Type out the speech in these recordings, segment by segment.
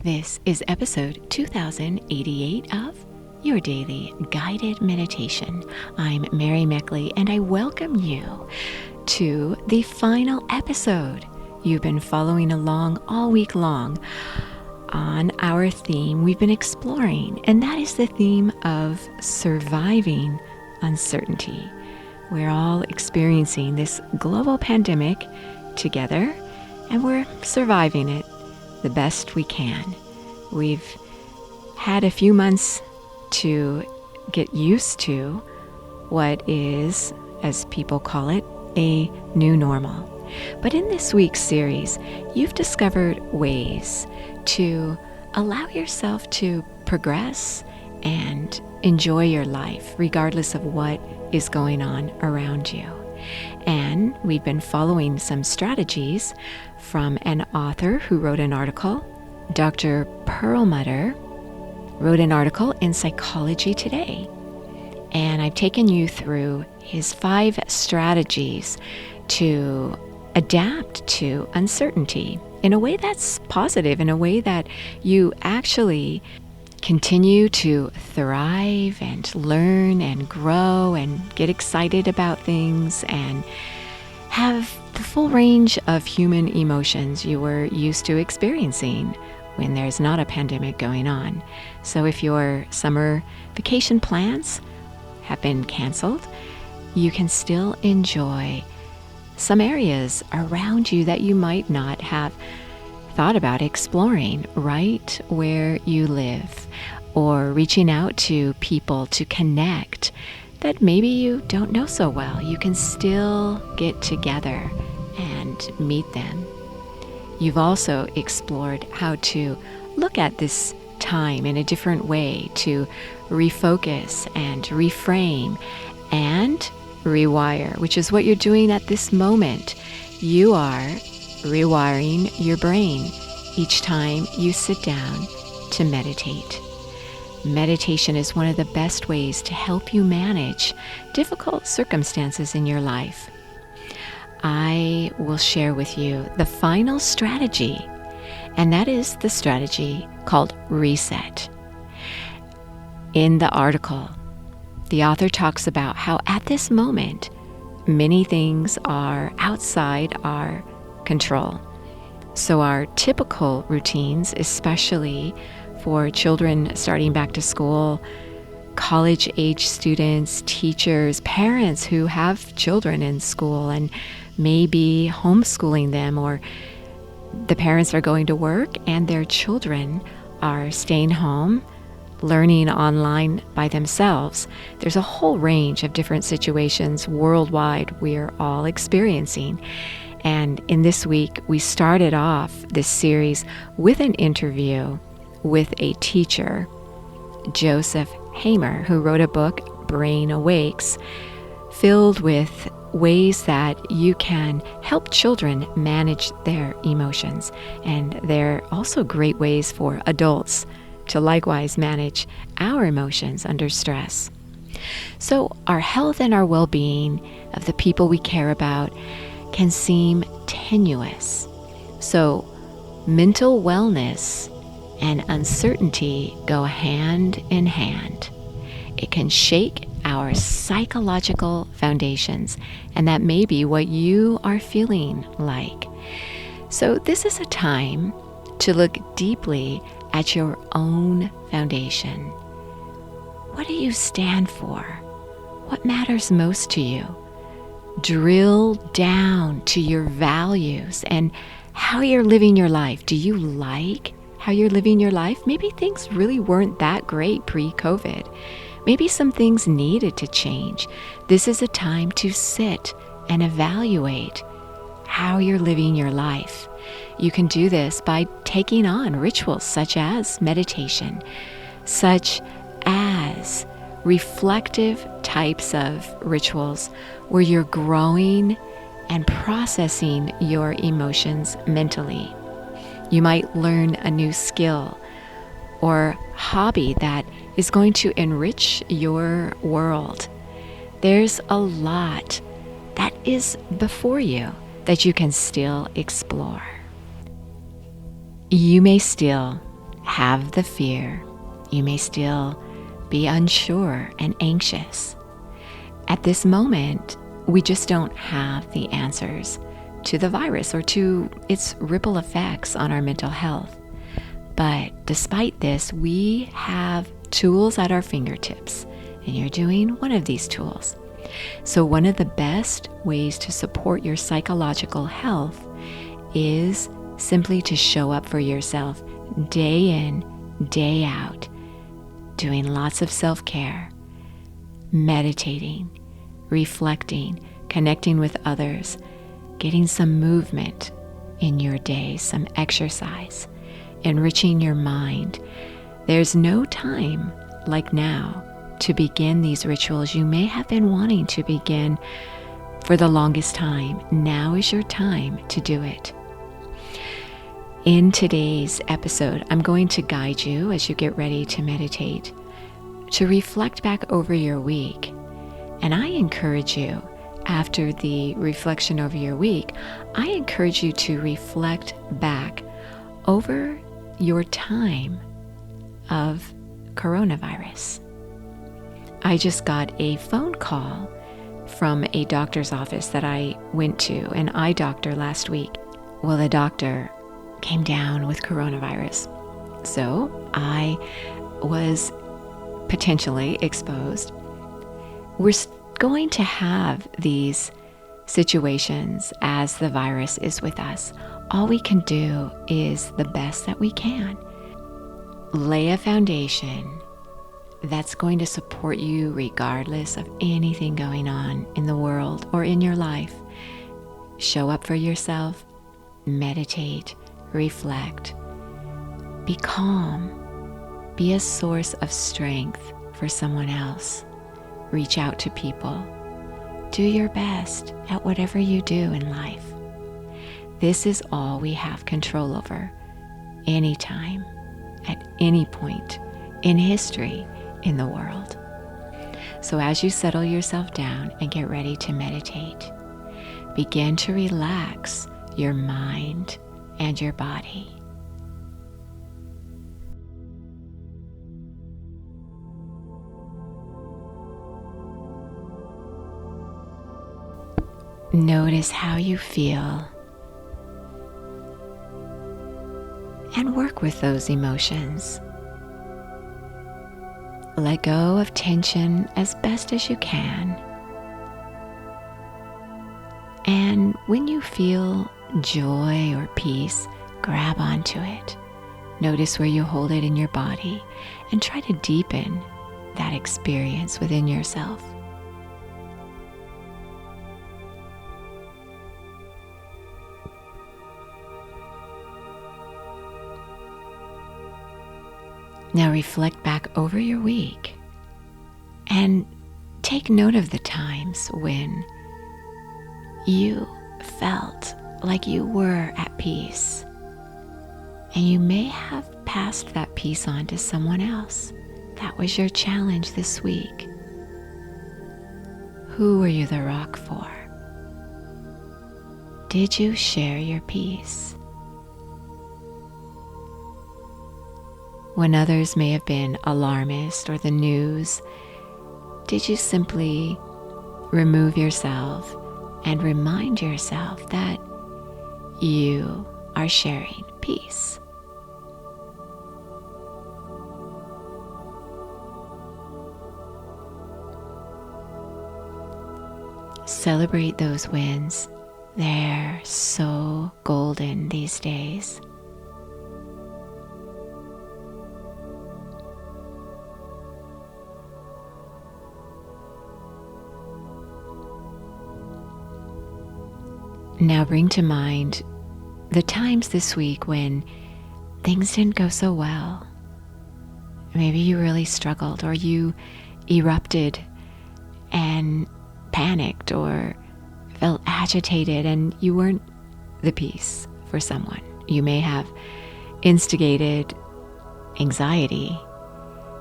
This is episode 2088 of Your Daily Guided Meditation. I'm Mary Meckley, and I welcome you to the final episode. You've been following along all week long on our theme we've been exploring, and that is the theme of surviving uncertainty. We're all experiencing this global pandemic together, and we're surviving it the best we can. We've had a few months to get used to what is, as people call it, a new normal. But in this week's series, you've discovered ways to allow yourself to progress and enjoy your life, regardless of what is going on around you. And we've been following some strategies from an author who wrote an article. Dr. Perlmutter wrote an article in Psychology Today. And I've taken you through his 5 strategies to adapt to uncertainty in a way that's positive, in a way that you actually continue to thrive and learn and grow and get excited about things and have the full range of human emotions you were used to experiencing when there's not a pandemic going on. So if your summer vacation plans have been canceled, you can still enjoy some areas around you that you might not have thought about exploring right where you live, or reaching out to people to connect that maybe you don't know so well. You can still get together and meet them. You've also explored how to look at this time in a different way, to refocus and reframe and rewire, which is what you're doing at this moment. You are rewiring your brain each time you sit down to meditate. Meditation is one of the best ways to help you manage difficult circumstances in your life. I will share with you the final strategy, and that is the strategy called reset. In the article, the author talks about how at this moment, many things are outside our control. So our typical routines, especially for children starting back to school, college-age students, teachers, parents who have children in school and maybe homeschooling them, or the parents are going to work and their children are staying home, learning online by themselves. There's a whole range of different situations worldwide we're all experiencing. And in this week, we started off this series with an interview with a teacher, Joseph Hamer, who wrote a book, Brain Awakes, filled with ways that you can help children manage their emotions. And they're also great ways for adults to likewise manage our emotions under stress. So our health and our well-being of the people we care about can seem tenuous. So mental wellness and uncertainty go hand in hand. It can shake our psychological foundations, and that may be what you are feeling like. So this is a time to look deeply at your own foundation. What do you stand for? What matters most to you? Drill down to your values and how you're living your life. Do you like how you're living your life? Maybe things really weren't that great pre-COVID. Maybe some things needed to change. This is a time to sit and evaluate how you're living your life. You can do this by taking on rituals such as meditation, such as reflective types of rituals where you're growing and processing your emotions mentally. You might learn a new skill or hobby that is going to enrich your world. There's a lot that is before you that you can still explore. You may still have the fear. You may still be unsure and anxious. At this moment, we just don't have the answers to the virus or to its ripple effects on our mental health. But despite this, we have tools at our fingertips, and you're doing one of these tools. So one of the best ways to support your psychological health is simply to show up for yourself day in, day out, doing lots of self-care, meditating, reflecting, connecting with others, getting some movement in your day, some exercise, enriching your mind. There's no time like now to begin these rituals you may have been wanting to begin for the longest time. Now is your time to do it. In today's episode, I'm going to guide you as you get ready to meditate, to reflect back over your week. And I encourage you, after the reflection over your week, I encourage you to reflect back over your time of coronavirus. I just got a phone call from a doctor's office that I went to, an eye doctor last week. Well, the doctor came down with coronavirus. So I was potentially exposed. We're going to have these situations as the virus is with us. All we can do is the best that we can. Lay a foundation that's going to support you regardless of anything going on in the world or in your life. Show up for yourself, meditate, reflect, be calm, be a source of strength for someone else. Reach out to people. Do your best at whatever you do in life. This is all we have control over, anytime, at any point in history in the world. So as you settle yourself down and get ready to meditate, begin to relax your mind and your body. Notice how you feel and work with those emotions. Let go of tension as best as you can. And when you feel joy or peace, grab onto it. Notice where you hold it in your body and try to deepen that experience within yourself. Now reflect back over your week and take note of the times when you felt like you were at peace, and you may have passed that peace on to someone else. That was your challenge this week. Who were you the rock for? Did you share your peace? When others may have been alarmist or the news, did you simply remove yourself and remind yourself that you are sharing peace? Celebrate those wins. They're so golden these days. Now bring to mind the times this week when things didn't go so well. Maybe you really struggled, or you erupted and panicked or felt agitated, and you weren't the peace for someone. You may have instigated anxiety.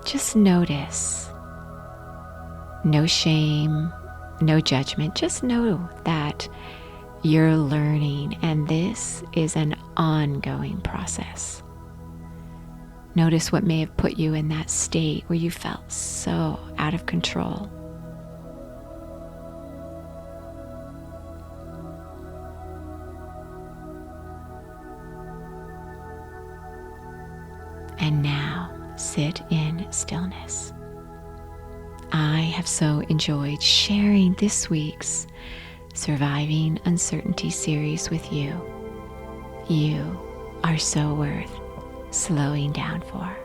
Just notice. No shame, no judgment. Just know that you're learning, and this is an ongoing process. Notice what may have put you in that state where you felt so out of control. And now sit in stillness. I have so enjoyed sharing this week's Surviving Uncertainty series with you. You are so worth slowing down for.